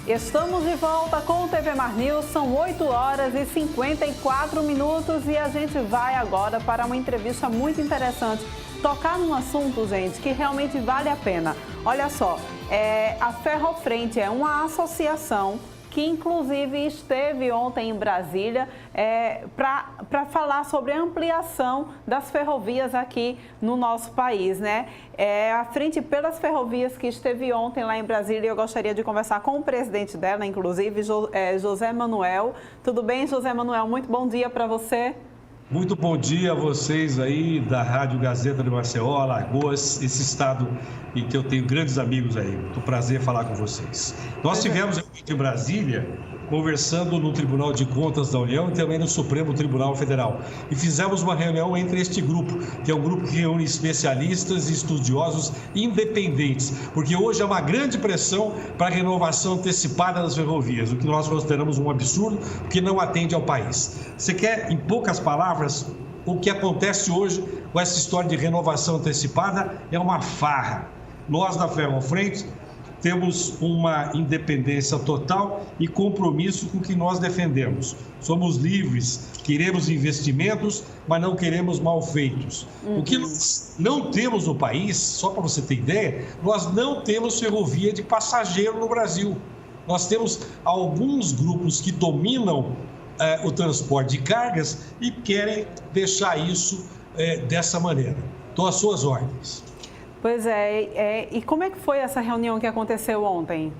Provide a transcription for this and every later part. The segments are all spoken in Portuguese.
Estamos de volta com o TV Mar News, são 8 horas e 54 minutos e a gente vai agora para uma entrevista muito interessante. Tocar num assunto, gente, que realmente vale a pena. Olha só, a Ferrofrente é uma associação que inclusive esteve ontem em Brasília para falar sobre a ampliação das ferrovias aqui no nosso país, né? A Frente pelas Ferrovias que esteve ontem lá em Brasília, eu gostaria de conversar com o presidente dela, inclusive, José Manuel. Tudo bem, José Manuel? Muito bom dia para você. Muito bom dia a vocês aí da Rádio Gazeta de Maceió, Alagoas, esse estado em que eu tenho grandes amigos aí. Muito prazer falar com vocês. Nós tivemos aqui em Brasília, conversando no Tribunal de Contas da União e também no Supremo Tribunal Federal. E fizemos uma reunião entre este grupo, que é um grupo que reúne especialistas e estudiosos independentes, porque hoje há uma grande pressão para a renovação antecipada das ferrovias, o que nós consideramos um absurdo, porque não atende ao país. Você quer, em poucas palavras, o que acontece hoje com essa história de renovação antecipada é uma farra. Nós, da Ferrofrente, temos uma independência total e compromisso com o que nós defendemos. Somos livres, queremos investimentos, mas não queremos malfeitos. O que nós não temos no país, só para você ter ideia, nós não temos ferrovia de passageiro no Brasil. Nós temos alguns grupos que dominam o transporte de cargas e querem deixar isso dessa maneira. Estou às suas ordens. Pois e como é que foi essa reunião que aconteceu ontem?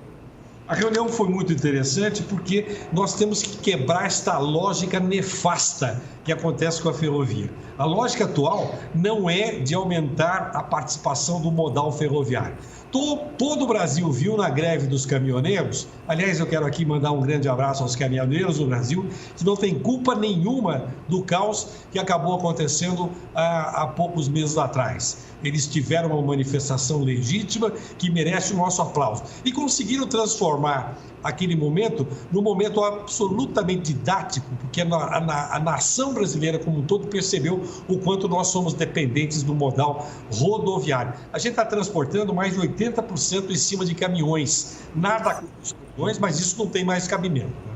A reunião foi muito interessante porque nós temos que quebrar esta lógica nefasta que acontece com a ferrovia. A lógica atual não é de aumentar a participação do modal ferroviário. Todo o Brasil viu na greve dos caminhoneiros, aliás, eu quero aqui mandar um grande abraço aos caminhoneiros do Brasil, que não tem culpa nenhuma do caos que acabou acontecendo há poucos meses atrás. Eles tiveram uma manifestação legítima que merece o nosso aplauso. E conseguiram transformar aquele momento num momento absolutamente didático, porque a nação brasileira como um todo percebeu o quanto nós somos dependentes do modal rodoviário. A gente está transportando mais de 80% em cima de caminhões. Nada com os caminhões, mas isso não tem mais cabimento. Né?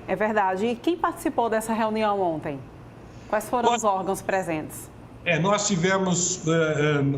É verdade. E quem participou dessa reunião ontem? Quais foram os órgãos presentes? Nós tivemos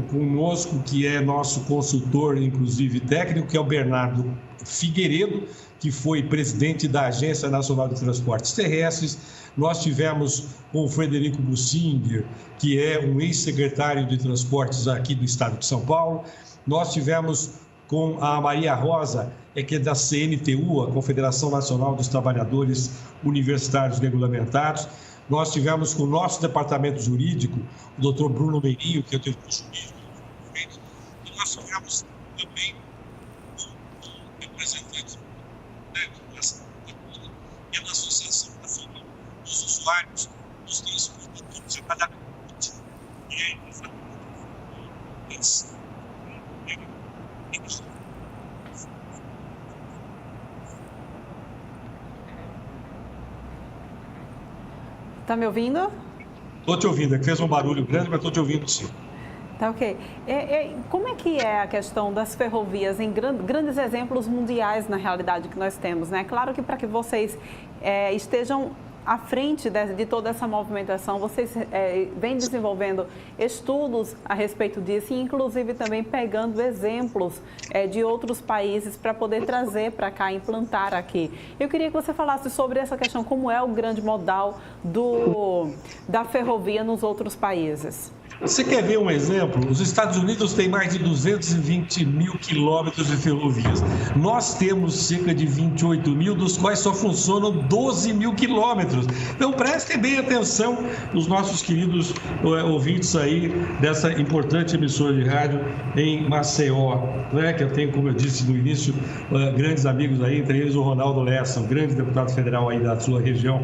conosco, que é nosso consultor, inclusive técnico, que é o Bernardo Figueiredo, que foi presidente da Agência Nacional de Transportes Terrestres. Nós tivemos com o Frederico Bussinger, que é um ex-secretário de Transportes aqui do estado de São Paulo. Nós tivemos com a Maria Rosa, que é da CNTU, a Confederação Nacional dos Trabalhadores Universitários Regulamentados. Nós tivemos com o nosso departamento jurídico, o doutor Bruno Meirinho, que é o diretor jurídico, e nós tivemos também com representantes da Associação Nacional dos Usuários dos Transportadores e Cadastros. E aí, Tá me ouvindo? Estou te ouvindo, é que fez um barulho grande, mas estou te ouvindo sim. Tá ok. Como é que é a questão das ferrovias em grandes exemplos mundiais na realidade que nós temos, né? Claro que para que vocês estejam à frente de toda essa movimentação, vocês vêm desenvolvendo estudos a respeito disso e inclusive também pegando exemplos de outros países para poder trazer para cá, implantar aqui. Eu queria que você falasse sobre essa questão, como é o grande modal da ferrovia nos outros países. Você quer ver um exemplo? Os Estados Unidos têm mais de 220 mil quilômetros de ferrovias. Nós temos cerca de 28 mil, dos quais só funcionam 12 mil quilômetros. Então, prestem bem atenção os nossos queridos ouvintes aí dessa importante emissora de rádio em Maceió, né? Que eu tenho, como eu disse no início, grandes amigos aí, entre eles o Ronaldo Lessa, um grande deputado federal aí da sua região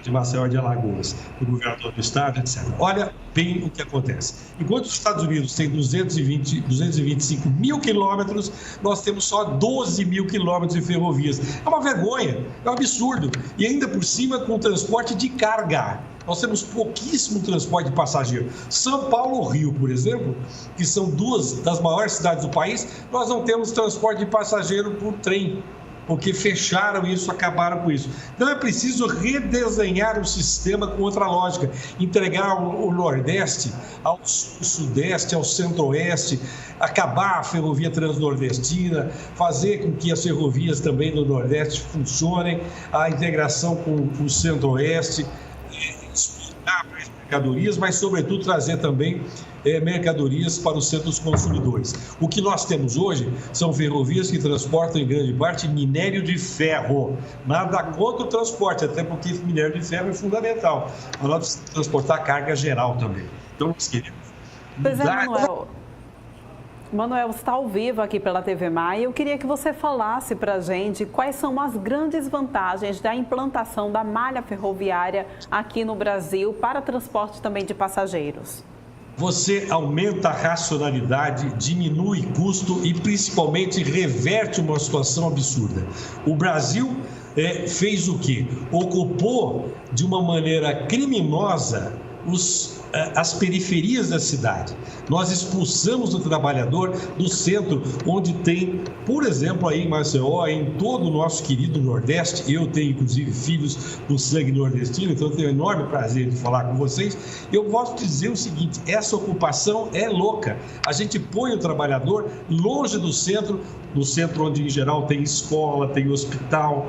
de Maceió de Alagoas, o governador do estado, etc. Olha bem o que acontece. Enquanto os Estados Unidos têm 225 mil quilômetros, nós temos só 12 mil quilômetros de ferrovias. É uma vergonha, é um absurdo. E ainda por cima com transporte de carga. nós temos pouquíssimo transporte de passageiro. São Paulo e Rio, por exemplo, que são duas das maiores cidades do país, nós não temos transporte de passageiro por trem, porque fecharam isso, acabaram com isso. Então é preciso redesenhar o sistema com outra lógica, entregar o Nordeste ao Sudeste, ao Centro-Oeste, acabar a ferrovia transnordestina, fazer com que as ferrovias também do Nordeste funcionem, a integração com o Centro-Oeste, exportar mais mercadorias, mas sobretudo trazer também mercadorias para os centros consumidores. O que nós temos hoje são ferrovias que transportam em grande parte minério de ferro. Nada contra o transporte, até porque minério de ferro é fundamental. Mas nós precisamos transportar carga geral também. Então, nós queremos mudar... Manuel, você está ao vivo aqui pela TV Mar e eu queria que você falasse para a gente quais são as grandes vantagens da implantação da malha ferroviária aqui no Brasil para transporte também de passageiros. Você aumenta a racionalidade, diminui custo e principalmente reverte uma situação absurda. O Brasil fez o quê? Ocupou de uma maneira criminosa as periferias da cidade. Nós expulsamos o trabalhador do centro, onde tem, por exemplo, aí em Maceió, em todo o nosso querido Nordeste. Eu tenho, inclusive, filhos do sangue nordestino, então eu tenho um enorme prazer de falar com vocês. Eu posso dizer o seguinte, essa ocupação é louca. A gente põe o trabalhador longe do centro onde, em geral, tem escola, tem hospital,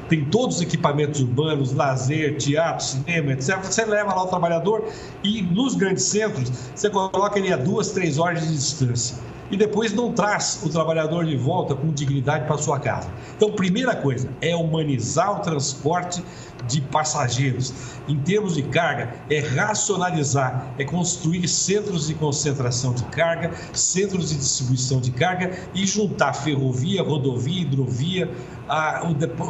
tem todos os equipamentos urbanos, lazer, teatro, cinema, etc. Você leva lá o trabalhador e nos grandes centros você coloca ele a 2, 3 horas de distância. E depois não traz o trabalhador de volta com dignidade para sua casa. Então, primeira coisa é humanizar o transporte de passageiros. Em termos de carga, é racionalizar, é construir centros de concentração de carga, centros de distribuição de carga e juntar ferrovia, rodovia, hidrovia,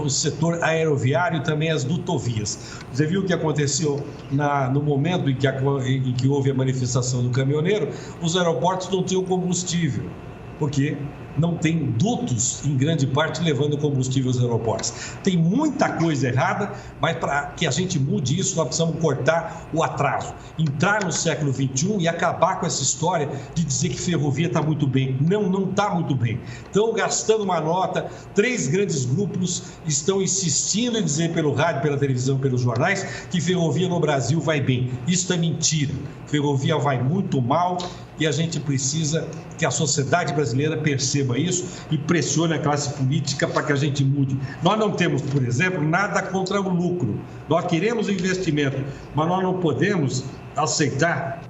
o setor aeroviário e também as dutovias. Você viu o que aconteceu no momento em que houve a manifestação do caminhoneiro? Os aeroportos não tinham combustível, porque não tem dutos, em grande parte, levando combustível aos aeroportos. Tem muita coisa errada, mas para que a gente mude isso, nós precisamos cortar o atraso, entrar no século XXI e acabar com essa história de dizer que ferrovia está muito bem. Não está muito bem. Estão gastando uma nota, 3 grandes grupos estão insistindo em dizer pelo rádio, pela televisão, pelos jornais, que ferrovia no Brasil vai bem. Isso é mentira. Ferrovia vai muito mal e a gente precisa que a sociedade brasileira perceba isso e pressione a classe política para que a gente mude. Nós não temos, por exemplo, nada contra o lucro. Nós queremos investimento, mas nós não podemos aceitar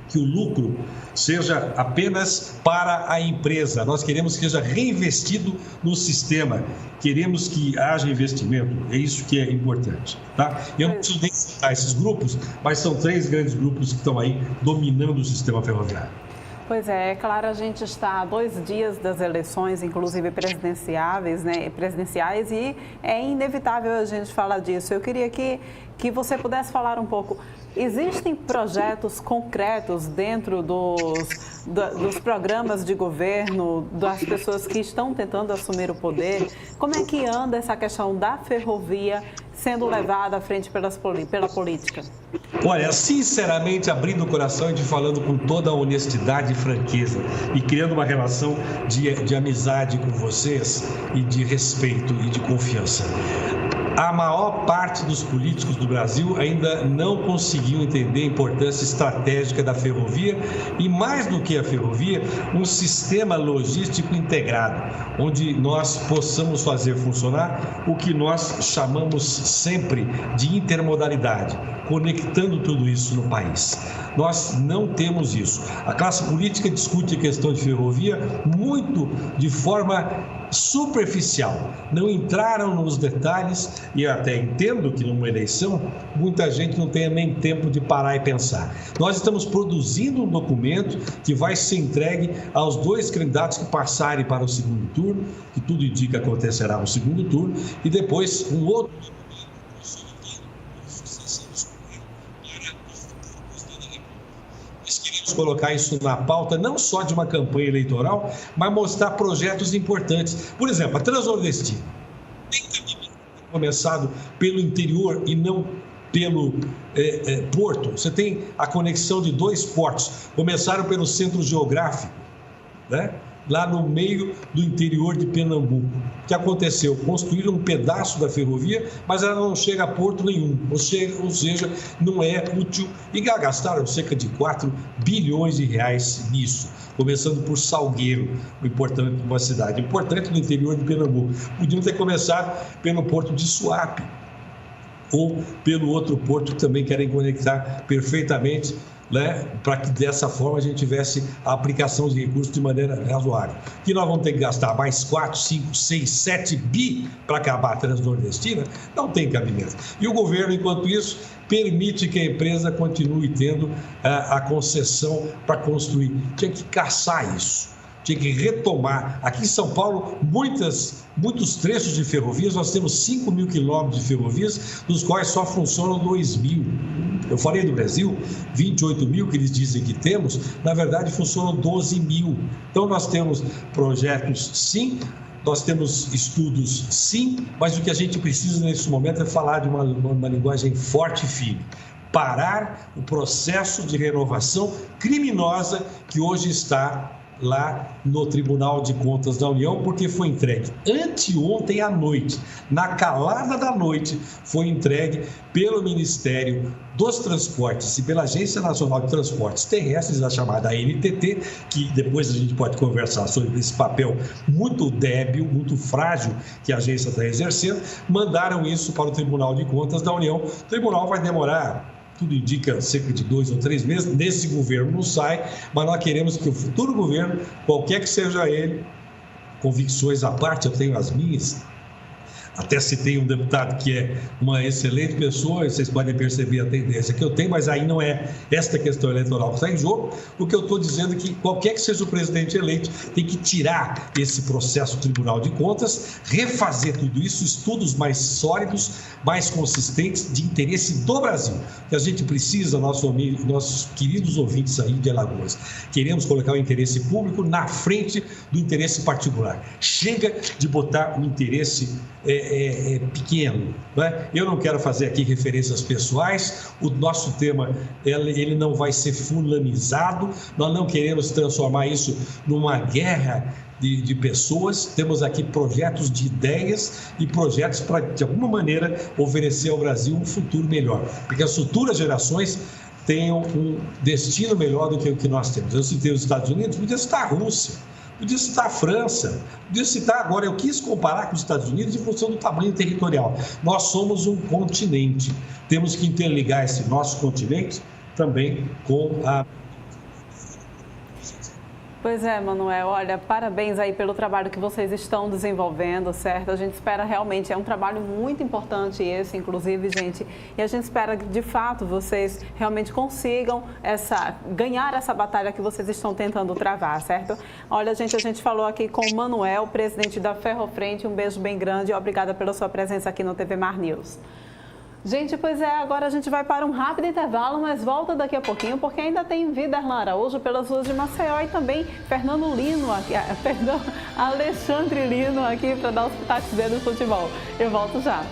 que o lucro seja apenas para a empresa. Nós queremos que seja reinvestido no sistema. Queremos que haja investimento. É isso que é importante. Tá? Eu não preciso nem citar esses grupos, mas são 3 grandes grupos que estão aí dominando o sistema ferroviário. Pois é claro, a gente está a 2 dias das eleições, inclusive presidenciais, e é inevitável a gente falar disso. Eu queria que você pudesse falar um pouco. Existem projetos concretos dentro dos programas de governo, das pessoas que estão tentando assumir o poder? Como é que anda essa questão da ferrovia sendo levada à frente pela política? Olha, sinceramente, abrindo o coração e te falando com toda a honestidade e franqueza e criando uma relação de amizade com vocês e de respeito e de confiança. A maior parte dos políticos do Brasil ainda não conseguiu entender a importância estratégica da ferrovia e, mais do que a ferrovia, um sistema logístico integrado, onde nós possamos fazer funcionar o que nós chamamos sempre de intermodalidade, conectando tudo isso no país. Nós não temos isso. A classe política discute a questão de ferrovia muito de forma superficial, não entraram nos detalhes e eu até entendo que numa eleição muita gente não tenha nem tempo de parar e pensar. Nós estamos produzindo um documento que vai ser entregue aos 2 candidatos que passarem para o segundo turno, que tudo indica acontecerá no segundo turno, e depois um outro colocar isso na pauta, não só de uma campanha eleitoral, mas mostrar projetos importantes. Por exemplo, a Transnordestina tem começado pelo interior e não pelo porto. Você tem a conexão de 2 portos. Começaram pelo centro geográfico, né? Lá no meio do interior de Pernambuco. O que aconteceu? Construíram um pedaço da ferrovia, mas ela não chega a porto nenhum, ou seja, não é útil, e gastaram cerca de 4 bilhões de reais nisso, começando por Salgueiro, uma cidade importante do interior de Pernambuco. Podiam ter começado pelo porto de Suape, ou pelo outro porto que também querem conectar perfeitamente, né, para que dessa forma a gente tivesse a aplicação de recursos de maneira razoável. Que nós vamos ter que gastar mais 4, 5, 6, 7 bi para acabar a Transnordestina? Não tem cabimento. E o governo, enquanto isso, permite que a empresa continue tendo a concessão para construir. Tinha que caçar isso. Tinha que retomar. Aqui em São Paulo, muitos trechos de ferrovias, nós temos 5 mil quilômetros de ferrovias, dos quais só funcionam 2 mil. Eu falei do Brasil, 28 mil que eles dizem que temos, na verdade funcionam 12 mil. Então nós temos projetos, sim, nós temos estudos, sim, mas o que a gente precisa nesse momento é falar de uma linguagem forte e firme. Parar o processo de renovação criminosa que hoje está lá no Tribunal de Contas da União, porque foi entregue anteontem à noite, na calada da noite, foi entregue pelo Ministério dos Transportes e pela Agência Nacional de Transportes Terrestres, a chamada ANTT, que depois a gente pode conversar sobre esse papel muito débil, muito frágil que a agência está exercendo, mandaram isso para o Tribunal de Contas da União. O tribunal vai demorar, tudo indica, cerca de 2 ou 3 meses, nesse governo não sai, mas nós queremos que o futuro governo, qualquer que seja ele, convicções à parte, eu tenho as minhas, até citei um deputado que é uma excelente pessoa, e vocês podem perceber a tendência que eu tenho, mas aí não é esta questão eleitoral que está em jogo. O que eu estou dizendo é que qualquer que seja o presidente eleito tem que tirar esse processo do Tribunal de Contas, refazer tudo isso, estudos mais sólidos, mais consistentes, de interesse do Brasil. Que a gente precisa, nossos queridos ouvintes aí de Alagoas, queremos colocar o interesse público na frente do interesse particular. Chega de botar o interesse pequeno, né? Eu não quero fazer aqui referências pessoais, o nosso tema ele não vai ser fulanizado, nós não queremos transformar isso numa guerra de pessoas, temos aqui projetos de ideias e projetos para, de alguma maneira, oferecer ao Brasil um futuro melhor, porque as futuras gerações tenham um destino melhor do que o que nós temos. Eu citei os Estados Unidos, podia citar a Rússia, podia citar a França, podia citar agora, eu quis comparar com os Estados Unidos em função do tamanho territorial. Nós somos um continente, temos que interligar esse nosso continente também com a... Pois é, Manuel, olha, parabéns aí pelo trabalho que vocês estão desenvolvendo, certo? A gente espera realmente, é um trabalho muito importante esse, inclusive, gente, e a gente espera que, de fato, vocês realmente consigam ganhar essa batalha que vocês estão tentando travar, certo? Olha, gente, a gente falou aqui com o Manuel, presidente da Ferrofrente, um beijo bem grande e obrigada pela sua presença aqui no TV Mar News. Gente, pois é, agora a gente vai para um rápido intervalo, mas volta daqui a pouquinho, porque ainda tem Viderlan Araújo pelas ruas de Maceió e também Alexandre Lino aqui para dar os pitaques dele no futebol. Eu volto já.